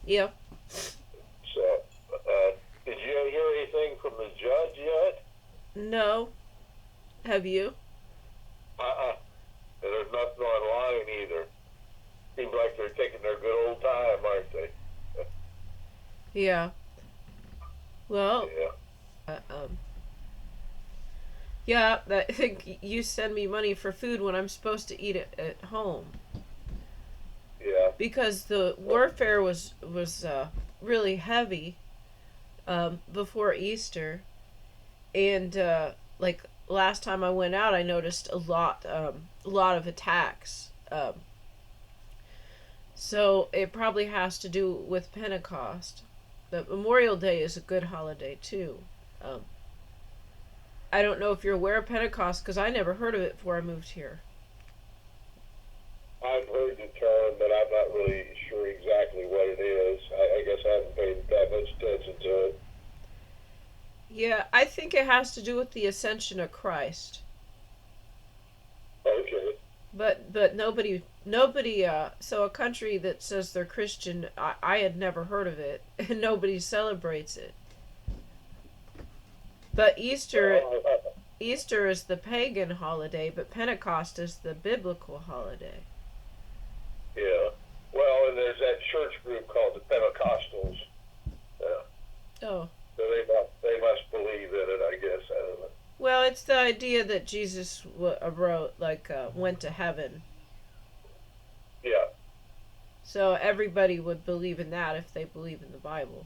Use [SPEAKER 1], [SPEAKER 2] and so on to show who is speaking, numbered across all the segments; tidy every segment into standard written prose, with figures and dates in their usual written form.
[SPEAKER 1] Yeah.
[SPEAKER 2] So, did you hear anything from the judge yet?
[SPEAKER 1] No. Have you?
[SPEAKER 2] Uh-uh. There's nothing online either. Seems like they're taking their good old time, aren't they?
[SPEAKER 1] Yeah. Well,
[SPEAKER 2] Yeah,
[SPEAKER 1] uh, um, yeah, I think you send me money for food when I'm supposed to eat it at home
[SPEAKER 2] yeah.
[SPEAKER 1] because the
[SPEAKER 2] Well,
[SPEAKER 1] warfare was really heavy before Easter, and like last time I went out, I noticed a lot of attacks. So it probably has to do with Pentecost. But Memorial Day is a good holiday too. Um, I don't know if you're aware of Pentecost because I never heard of it before I moved here.
[SPEAKER 2] I've heard the term, but I'm not really sure exactly what it is. I guess I haven't paid that much attention to it.
[SPEAKER 1] Yeah, I think it has to do with the ascension of Christ.
[SPEAKER 2] Okay.
[SPEAKER 1] But nobody so a country that says they're Christian, I had never heard of it and nobody celebrates it. But
[SPEAKER 2] Well,
[SPEAKER 1] Easter is the pagan holiday, but Pentecost is the biblical holiday.
[SPEAKER 2] yeah. Well, and there's that church group called the Pentecostals. Yeah.
[SPEAKER 1] Oh.
[SPEAKER 2] So they must believe in it, I guess. I don't know.
[SPEAKER 1] Well, it's the idea that Jesus wrote, went to heaven.
[SPEAKER 2] Yeah.
[SPEAKER 1] So everybody would believe in that if they believe in the Bible.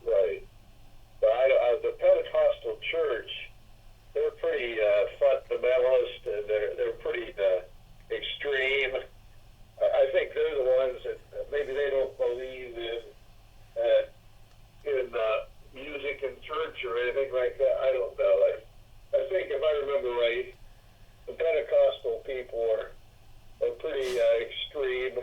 [SPEAKER 2] Right. But the Pentecostal church, they're pretty fundamentalist, and they're pretty extreme. I think they're the ones that maybe they don't believe uh, in music in church or anything like that. I don't know. I think if I remember right, the Pentecostal people are pretty extreme.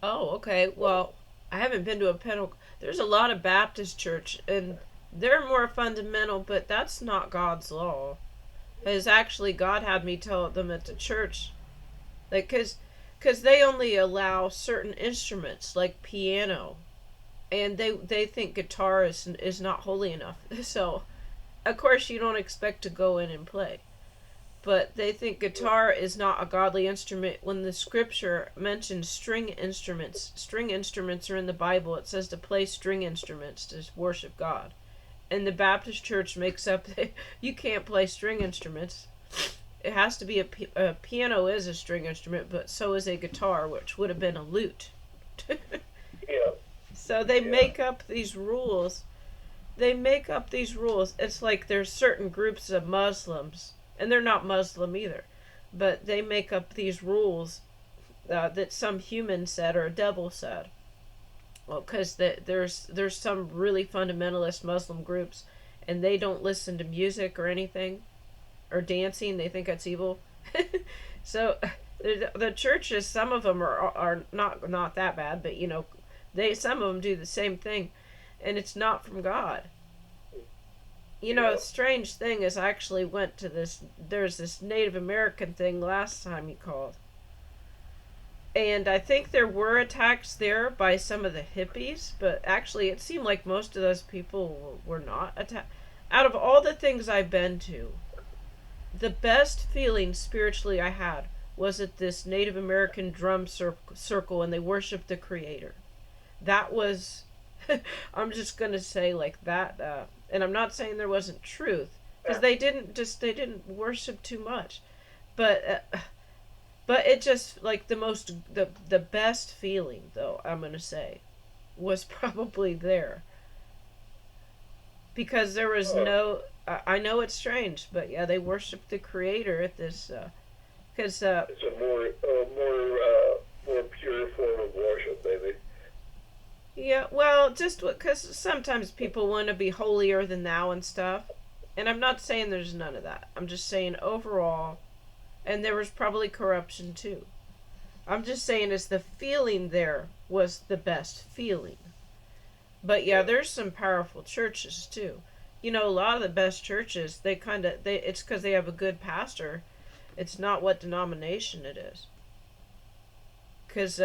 [SPEAKER 1] Oh, okay. Well, I haven't been to a Pentecost. There's a lot of Baptist church, and they're more fundamental, but that's not God's law. It's actually God had me tell them at the church, like, cause they only allow certain instruments like piano, and they think guitar is not holy enough. So, of course, you don't expect to go in and play. But they think guitar is not a godly instrument when the scripture mentions string instruments. String instruments are in the Bible. It says to play string instruments to worship God. And the Baptist church makes up you can't play string instruments. It has to be a piano is a string instrument, but so is a guitar, which would have been a lute.
[SPEAKER 2] Yeah,
[SPEAKER 1] So they
[SPEAKER 2] yeah,
[SPEAKER 1] make up these rules. They make up these rules. It's like there's certain groups of Muslims, and they're not Muslim either, but they make up these rules that some human said or a devil said. Well, because there's some really fundamentalist Muslim groups, and they don't listen to music or anything or dancing. They think that's evil. So the churches, some of them are not that bad, but they some of them do the same thing, and it's not from God. A
[SPEAKER 2] yeah.
[SPEAKER 1] strange thing is I actually went to this. There's this Native American thing last time you called, and I think there were attacks there by some of the hippies, but actually it seemed like most of those people were not attacked. Out of all the things I've been to, the best feeling spiritually I had was at this Native American drum circle, and they worshiped the Creator. That was, I'm just gonna say like that, and I'm not saying there wasn't truth, because they didn't worship too much, but but it just like the best feeling though I'm gonna say was probably there because there was
[SPEAKER 2] Oh,
[SPEAKER 1] no. I know it's strange, but yeah, they worshiped the Creator at this. Because
[SPEAKER 2] it's a more pure form of worship, maybe.
[SPEAKER 1] yeah, well, just because sometimes people want to be holier than thou and stuff, and I'm not saying there's none of that. I'm just saying overall, and there was probably corruption too. I'm just saying is the feeling there was the best feeling. But yeah,
[SPEAKER 2] Yeah,
[SPEAKER 1] there's some powerful churches too. A lot of the best churches, they kind of they it's because they have a good pastor. It's not what denomination it is. because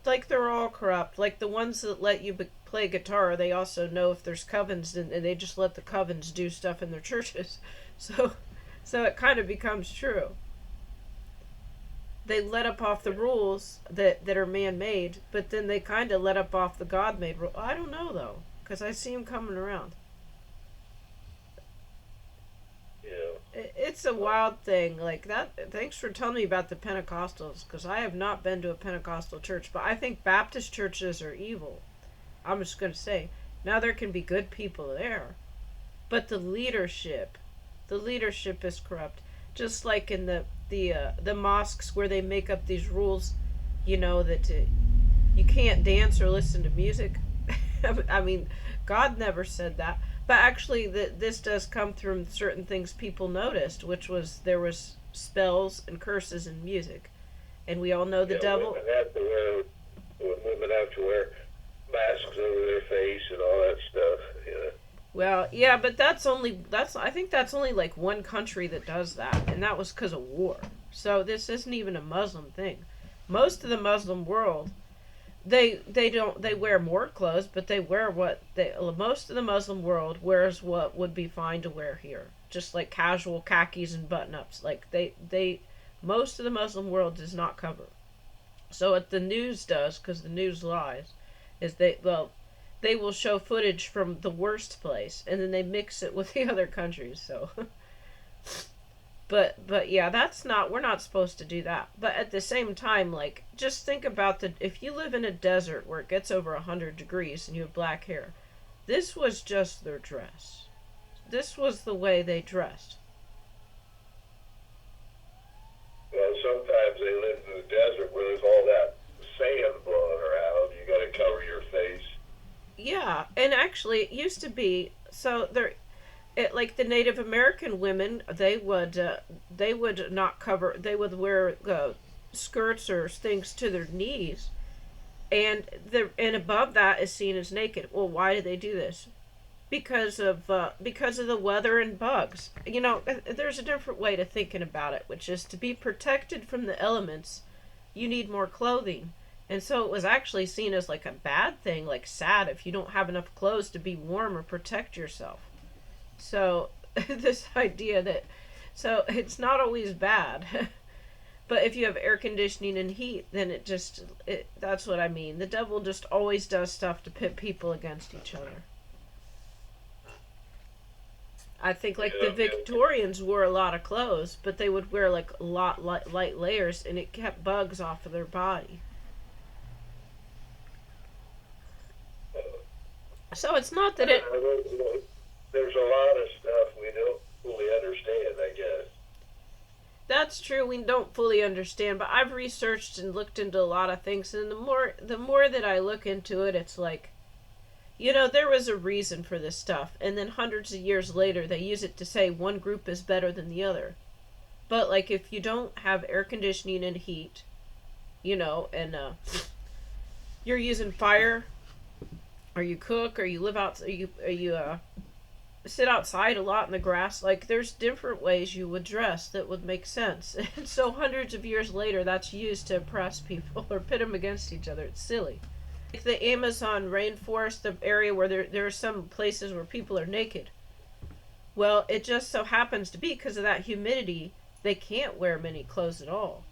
[SPEAKER 1] like they're all corrupt. Like the ones that let you play guitar, they also know if there's covens, and they just let the covens do stuff in their churches. So, so it kind of becomes true. They let up off the rules that are man-made, but then they kind of let up off the God-made rule. I don't know though, because I see them coming around. It's a wild thing like that. Thanks for telling me about the Pentecostals, because I have not been to a Pentecostal church, but I think Baptist churches are evil. I'm just going to say, now there can be good people there, but the leadership is corrupt. Just like in the mosques where they make up these rules, that you can't dance or listen to music. I mean, God never said that. But actually, this does come from certain things people noticed, which was there was spells and curses in music, and we all know the devil.
[SPEAKER 2] Women have to wear masks over their face and all that stuff.
[SPEAKER 1] Well, yeah, but I think that's only like one country that does that, and that was because of war. So this isn't even a Muslim thing. Most of the Muslim world, they wear more clothes, but they wear most of the Muslim world wears what would be fine to wear here, just like casual khakis and button-ups. Like most of the Muslim world does not cover. So what the news does, because the news lies, is they will show footage from the worst place, and then they mix it with the other countries. So, but yeah, we're not supposed to do that. But at the same time, like, just think about if you live in a desert where it gets over 100 degrees and you have black hair, this was just their dress. This was the way they dressed.
[SPEAKER 2] Well, sometimes they live in the desert where there's all that sand blowing around. You got to cover your face.
[SPEAKER 1] Yeah, and actually, it used to be so there. Like the Native American women, they would not cover. They would wear skirts or things to their knees, and above that is seen as naked. Well, why do they do this? Because of the weather and bugs. There's a different way to thinking about it, which is to be protected from the elements, you need more clothing. And so it was actually seen as like a bad thing, like sad, if you don't have enough clothes to be warm or protect yourself. So this idea so it's not always bad. But if you have air conditioning and heat, then that's what I mean. The devil just always does stuff to pit people against each other. I think like the Victorians wore a lot of clothes, but they would wear like a lot light layers, and it kept bugs off of their body. So it's not that
[SPEAKER 2] there's a lot of stuff we don't fully understand, I guess.
[SPEAKER 1] That's true. We don't fully understand, but I've researched and looked into a lot of things, and the more that I look into it, it's like, there was a reason for this stuff, and then hundreds of years later, they use it to say one group is better than the other. But like, if you don't have air conditioning and heat, and you're using fire, or you cook, or you live out, or you sit outside a lot in the grass, like, there's different ways you would dress that would make sense. And so hundreds of years later, that's used to oppress people or pit them against each other. It's silly. Like the Amazon rainforest, the area where there are some places where people are naked. Well, it just so happens to be because of that humidity, they can't wear many clothes at all,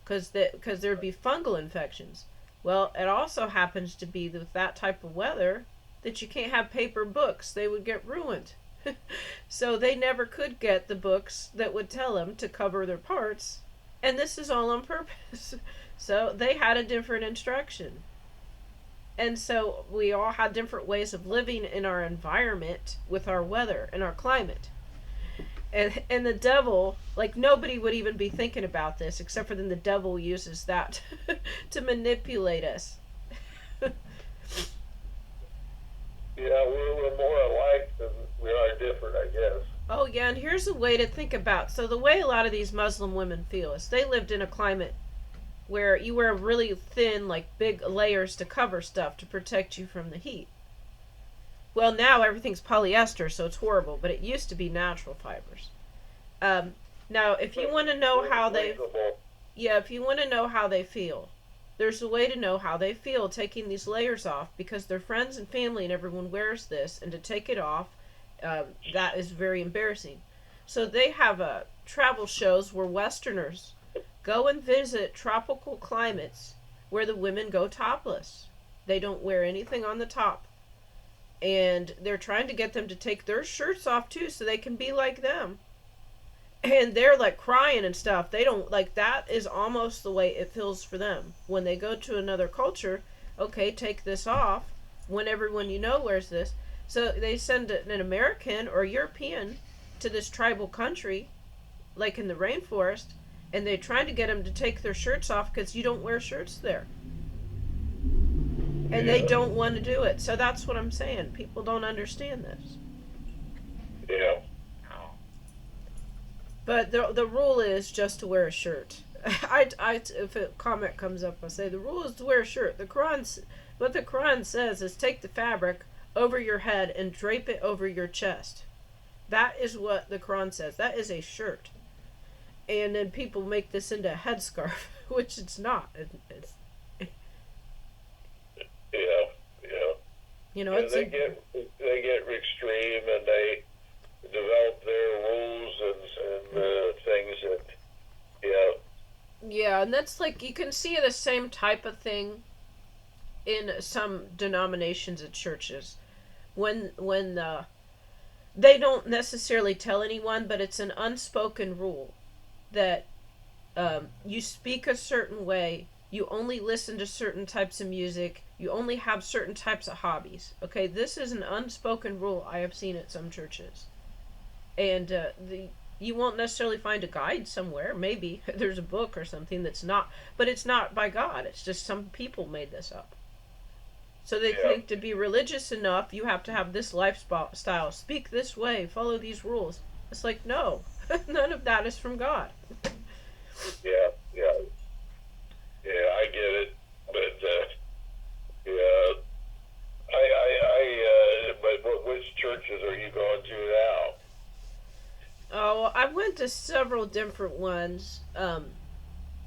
[SPEAKER 1] because there'd be fungal infections. Well, it also happens to be with that type of weather that you can't have paper books. They would get ruined. So they never could get the books that would tell them to cover their parts. And this is all on purpose. So they had a different instruction. And so we all had different ways of living in our environment with our weather and our climate. And the devil, like, nobody would even be thinking about this, except for then the devil uses that to manipulate us.
[SPEAKER 2] Yeah, we're more alike than we are different, I guess.
[SPEAKER 1] Oh, yeah, and here's a way to think about. So the way a lot of these Muslim women feel is they lived in a climate where you wear really thin, like, big layers to cover stuff to protect you from the heat. Well, now everything's polyester, so it's horrible, but it used to be natural fibers. Now, if you want to know how they... Yeah, if you want to know how they feel, There's a way to know how they feel taking these layers off, because their friends and family and everyone wears this, and to take it off, that is very embarrassing. So they have travel shows where Westerners go and visit tropical climates where the women go topless. They don't wear anything on the top. And they're trying to get them to take their shirts off too so they can be like them. And they're like crying and stuff. They don't like that. Is almost the way it feels for them when they go to another culture. Okay, take this off when everyone you know wears this. So they send an American or European to this tribal country, like in the rainforest, and they're trying to get them to take their shirts off because you don't wear shirts there. And they don't want to do it. So that's what I'm saying. People don't understand this.
[SPEAKER 2] Yeah.
[SPEAKER 1] But the rule is just to wear a shirt. If a comment comes up, I say the rule is to wear a shirt. What the Quran says is take the fabric over your head and drape it over your chest. That is what the Quran says. That is a shirt. And then people make this into a headscarf, which it's not. It's
[SPEAKER 2] You know, and they get extreme, and they develop their rules and things, and
[SPEAKER 1] yeah, and that's like you can see the same type of thing in some denominations and churches when they don't necessarily tell anyone, but it's an unspoken rule that you speak a certain way, you only listen to certain types of music, you only have certain types of hobbies. Okay, this is an unspoken rule I have seen at some churches. And you won't necessarily find a guide somewhere. Maybe there's a book or something that's not, but it's not by God. It's just some people made this up. So they think to be religious enough, you have to have this lifestyle, speak this way, follow these rules. It's like, no, none of that is from God.
[SPEAKER 2] Yeah, I get it, but but which churches are you going to now?
[SPEAKER 1] Oh, I went to several different ones.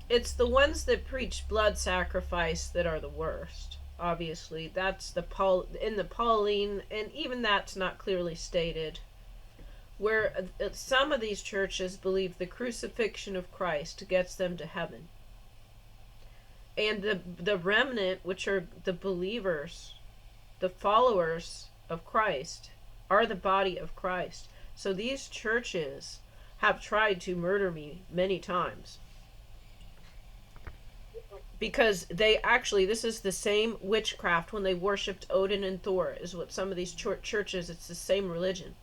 [SPEAKER 1] It's the ones that preach blood sacrifice that are the worst. Obviously, that's the Pauline, and even that's not clearly stated. Where some of these churches believe the crucifixion of Christ gets them to heaven. And the remnant, which are the believers, the followers of Christ, are the body of Christ. So these churches have tried to murder me many times. Because this is the same witchcraft when they worshipped Odin and Thor, is what some of these churches, it's the same religion.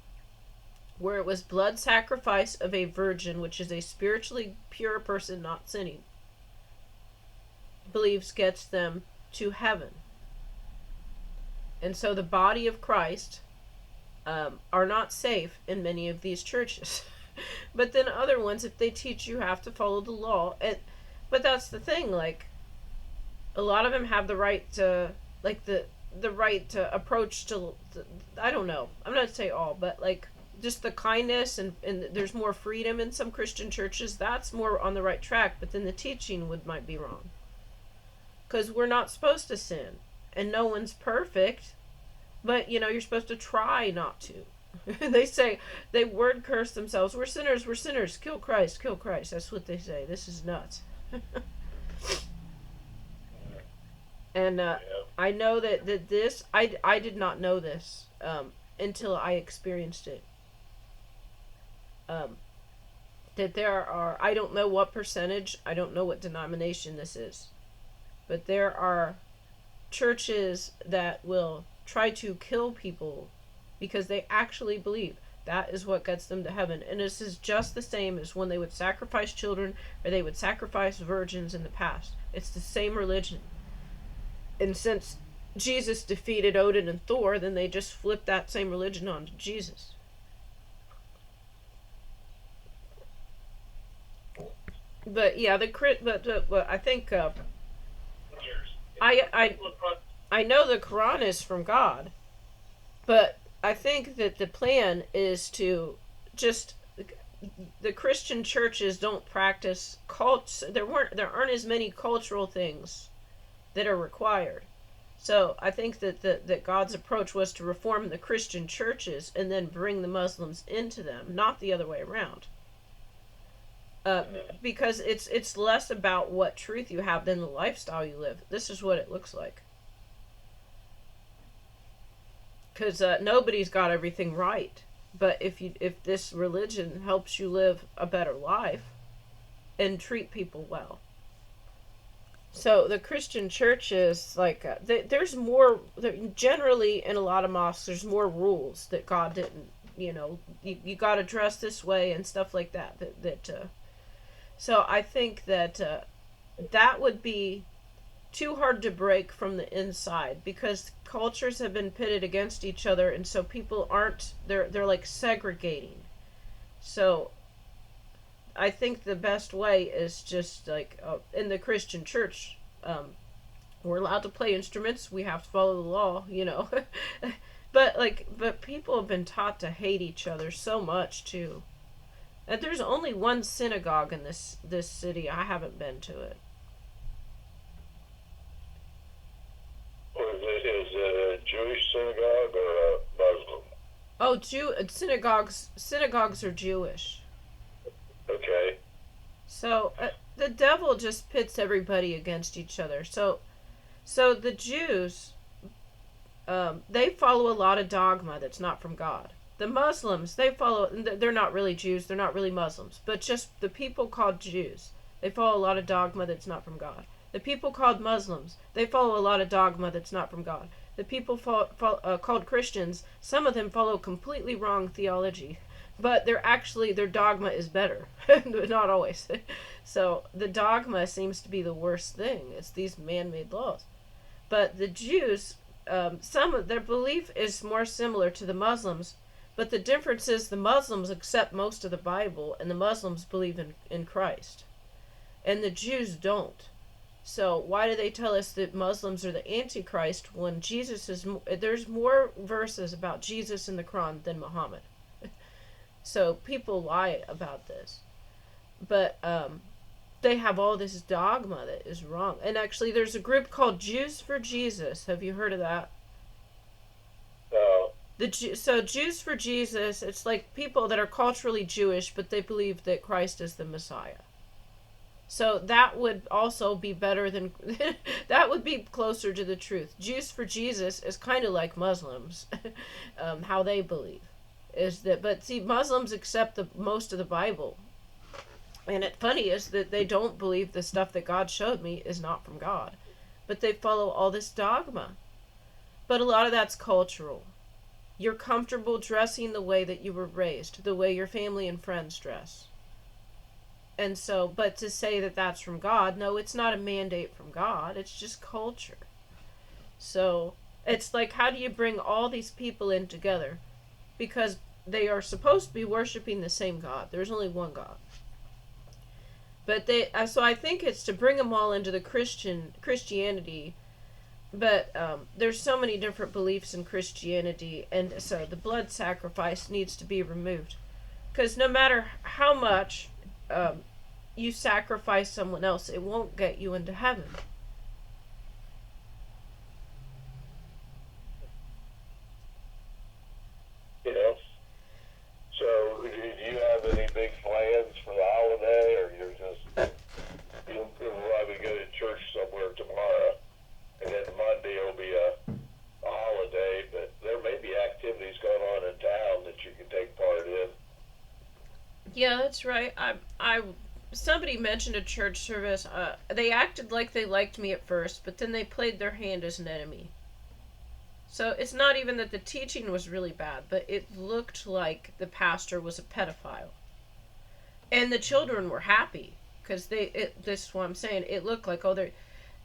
[SPEAKER 1] Where it was blood sacrifice of a virgin, which is a spiritually pure person not sinning, believes gets them to heaven. And so the body of Christ are not safe in many of these churches. But then other ones, if they teach you have to follow the law, but that's the thing, like a lot of them have the right to, like the right to approach to, I don't know, I'm not saying all, but like just the kindness and there's more freedom in some Christian churches. That's more on the right track, but then the teaching might be wrong. Because we're not supposed to sin, and no one's perfect, but you're supposed to try not to. They word curse themselves. We're sinners, kill Christ. That's what they say. This is nuts. And I know that this, I did not know this until I experienced it. That there are, I don't know what percentage, I don't know what denomination this is, but there are churches that will try to kill people because they actually believe that is what gets them to heaven. And this is just the same as when they would sacrifice children or they would sacrifice virgins in the past. It's the same religion. And since Jesus defeated Odin and Thor, then they just flipped that same religion onto Jesus. But yeah, but I think I know the Quran is from God, but I think that the plan is to just, the Christian churches don't practice there aren't as many cultural things that are required. So I think that God's approach was to reform the Christian churches and then bring the Muslims into them, not the other way around. Because it's less about what truth you have than the lifestyle you live. This is what it looks like. Because nobody's got everything right, but if this religion helps you live a better life and treat people well. So the Christian churches, like, there's more, generally in a lot of mosques, there's more rules that God didn't, you got to dress this way and stuff like that. So I think that that would be too hard to break from the inside, because cultures have been pitted against each other, and so people aren't, they're like segregating. So I think the best way is just like in the Christian church, we're allowed to play instruments. We have to follow the law, but people have been taught to hate each other so much too. And there's only one synagogue in this city. I haven't been to it.
[SPEAKER 2] Is it a Jewish synagogue or a Muslim?
[SPEAKER 1] Oh, synagogues are Jewish.
[SPEAKER 2] Okay.
[SPEAKER 1] So the devil just pits everybody against each other. So the Jews, they follow a lot of dogma that's not from God. The Muslims, they're not really Jews, they're not really Muslims, but just the people called Jews, they follow a lot of dogma that's not from God. The people called Muslims, they follow a lot of dogma that's not from God. The people called Christians, some of them follow completely wrong theology, but their dogma is better. Not always. So the dogma seems to be the worst thing. It's these man-made laws. But the Jews, some of their belief is more similar to the Muslims, but the difference is the Muslims accept most of the Bible, and the Muslims believe in Christ. And the Jews don't. So why do they tell us that Muslims are the Antichrist when there's more verses about Jesus in the Quran than Muhammad? So people lie about this. But they have all this dogma that is wrong. And actually there's a group called Jews for Jesus. Have you heard of that?
[SPEAKER 2] No.
[SPEAKER 1] So Jews for Jesus, it's like people that are culturally Jewish, but they believe that Christ is the Messiah. So that would also be better than that would be closer to the truth. Jews for Jesus is kind of like Muslims, how they believe is that. But see, Muslims accept most of the Bible, and it funny is that they don't believe the stuff that God showed me is not from God, but they follow all this dogma. But a lot of that's cultural. You're comfortable dressing the way that you were raised, the way your family and friends dress. And so, but to say that that's from God, no, it's not a mandate from God. It's just culture. So it's like, how do you bring all these people in together? Because they are supposed to be worshiping the same God. There's only one God. But so I think it's to bring them all into the Christianity. But there's so many different beliefs in Christianity, and so the blood sacrifice needs to be removed. Because no matter how much you sacrifice someone else, it won't get you into heaven.
[SPEAKER 2] So do you have any big plans for the holiday, or you'll probably go to church somewhere tomorrow, and then Monday will be a holiday, but there may be activities going on in town that you can take part in.
[SPEAKER 1] Yeah, that's right. Somebody mentioned a church service. They acted like they liked me at first, but then they played their hand as an enemy. So it's not even that the teaching was really bad, but it looked like the pastor was a pedophile. And the children were happy, because this is what I'm saying. It looked like,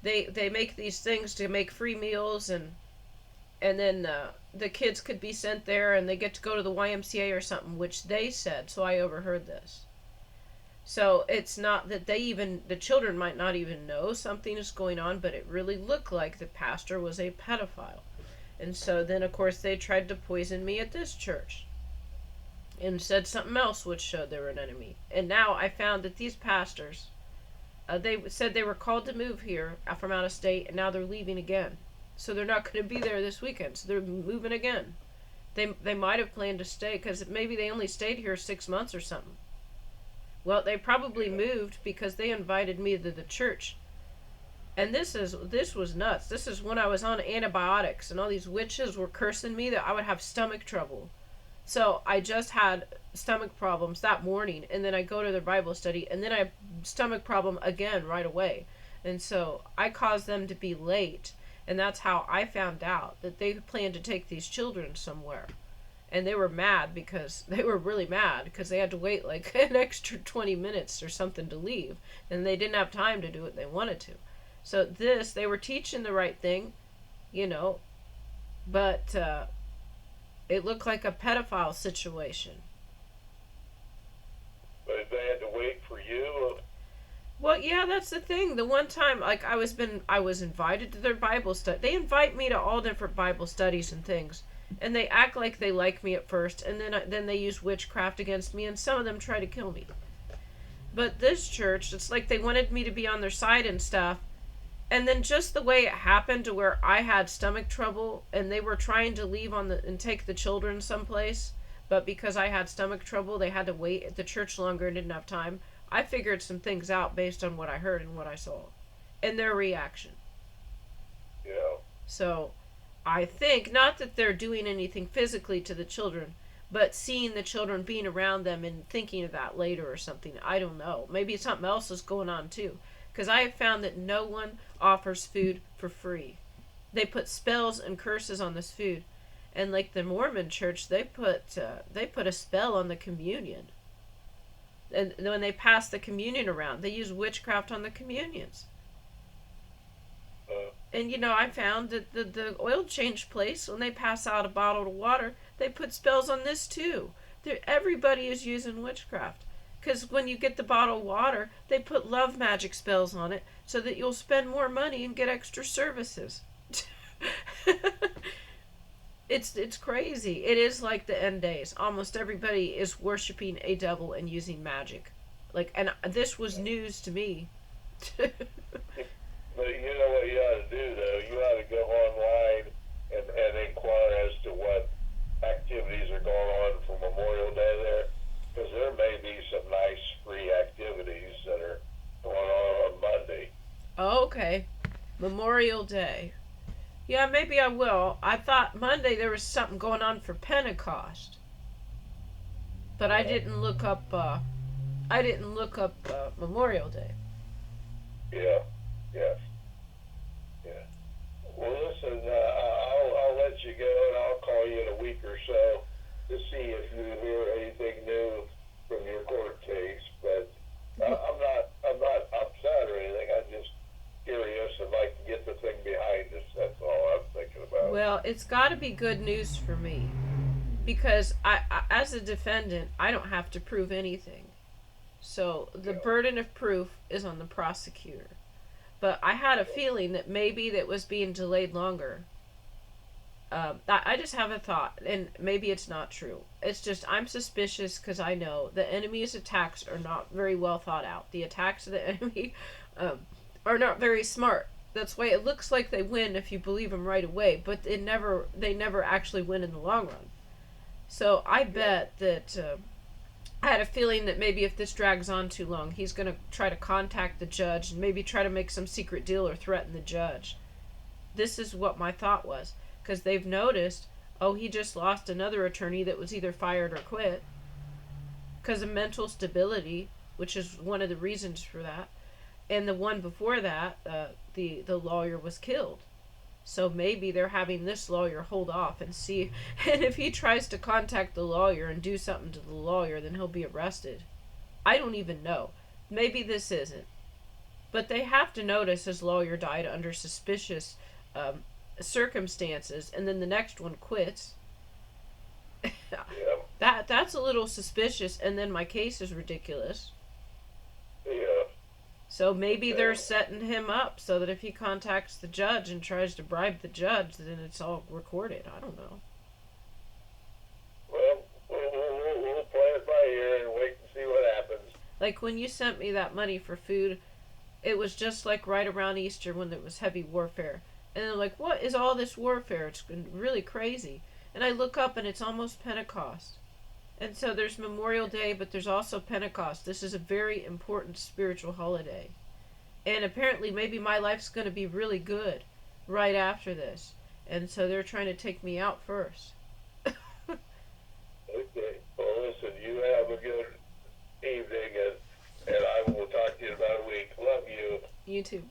[SPEAKER 1] they make these things to make free meals, and then the kids could be sent there, and they get to go to the YMCA or something, which they said, so I overheard this. So it's not that the children might not even know something is going on, but it really looked like the pastor was a pedophile. And so then, of course, they tried to poison me at this church and said something else which showed they were an enemy. And now I found that these pastors They said they were called to move here from out of state, and now they're leaving again. So they're not going to be there this weekend. So they're moving again. They might have planned to stay because maybe they only stayed here 6 months or something. Well, they probably moved because they invited me to the church. And this was nuts. This is when I was on antibiotics, and all these witches were cursing me that I would have stomach trouble. So I just had stomach problems that morning, and then I go to their Bible study, and then I have stomach problem again right away. And so I caused them to be late, and that's how I found out that they planned to take these children somewhere. And they were mad because they were really mad because they had to wait like an extra 20 minutes or something to leave, and they didn't have time to do what they wanted to. So they were teaching the right thing, but it looked like a pedophile situation.
[SPEAKER 2] But if they had to wait for you,
[SPEAKER 1] Well, yeah, that's the thing. The one time, like, I was invited to their Bible study. They invite me to all different Bible studies and things, and they act like they like me at first, and then they use witchcraft against me, and some of them try to kill me. But this church, it's like they wanted me to be on their side and stuff. And then just the way it happened to where I had stomach trouble and they were trying to leave and take the children someplace, but because I had stomach trouble, they had to wait at the church longer and didn't have time. I figured some things out based on what I heard and what I saw and their reaction.
[SPEAKER 2] yeah.
[SPEAKER 1] So I think not that they're doing anything physically to the children, but seeing the children being around them and thinking of that later or something. I don't know. Maybe something else is going on too. Because I have found that no one offers food for free. They put spells and curses on this food. And like the Mormon church, they put a spell on the communion. And when they pass the communion around, they use witchcraft on the communions. And I found that the oil change place, when they pass out a bottle of water, they put spells on this too. Everybody is using witchcraft. Because when you get the bottle of water, they put love magic spells on it so that you'll spend more money and get extra services. It's crazy. It is like the end days. Almost everybody is worshiping a devil and using magic. And this was news to me.
[SPEAKER 2] But you know what you ought to do, though? You ought to go online and inquire as to what activities are going on for Memorial Day there. Because there may be some nice free activities that are going on Monday.
[SPEAKER 1] Oh, okay. Memorial Day. Yeah, maybe I will. I thought Monday there was something going on for Pentecost. But I didn't look up Memorial Day.
[SPEAKER 2] Yeah. Yes. Yeah. Well, listen, I'll let you go, and I'll call you in a week or so to see if you hear anything new from your court case. But I'm not upset or anything. I'm just curious and like to get the thing behind us. That's all I'm thinking about.
[SPEAKER 1] Well, it's got to be good news for me because I, as a defendant, I don't have to prove anything. So the burden of proof is on the prosecutor. But I had a feeling that maybe that was being delayed longer. I just have a thought, and maybe it's not true. It's just I'm suspicious because I know the enemy's attacks are not very well thought out. The attacks of the enemy are not very smart. That's why it looks like they win if you believe them right away, but they never actually win in the long run. So I bet that I had a feeling that maybe if this drags on too long, he's going to try to contact the judge and maybe try to make some secret deal or threaten the judge. This is what my thought was. Because they've noticed, he just lost another attorney that was either fired or quit. Because of mental stability, which is one of the reasons for that. And the one before that, the lawyer was killed. So maybe they're having this lawyer hold off and see. And if he tries to contact the lawyer and do something to the lawyer, then he'll be arrested. I don't even know. Maybe this isn't. But they have to notice his lawyer died under suspicious circumstances, and then the next one quits. That's a little suspicious, and then my case is ridiculous.
[SPEAKER 2] Yeah.
[SPEAKER 1] So maybe they're setting him up so that if he contacts the judge and tries to bribe the judge, then it's all recorded. I don't know.
[SPEAKER 2] Well, we'll play it by ear and wait and see what happens.
[SPEAKER 1] Like when you sent me that money for food, it was just like right around Easter when there was heavy warfare. And they're like, what is all this warfare? It's been really crazy. And I look up and it's almost Pentecost. And so there's Memorial Day, but there's also Pentecost. This is a very important spiritual holiday. And apparently, maybe my life's going to be really good right after this. And so they're trying to take me out first.
[SPEAKER 2] Okay. Well, listen, you have a good evening, and I will talk to you in about a week. Love you.
[SPEAKER 1] You too.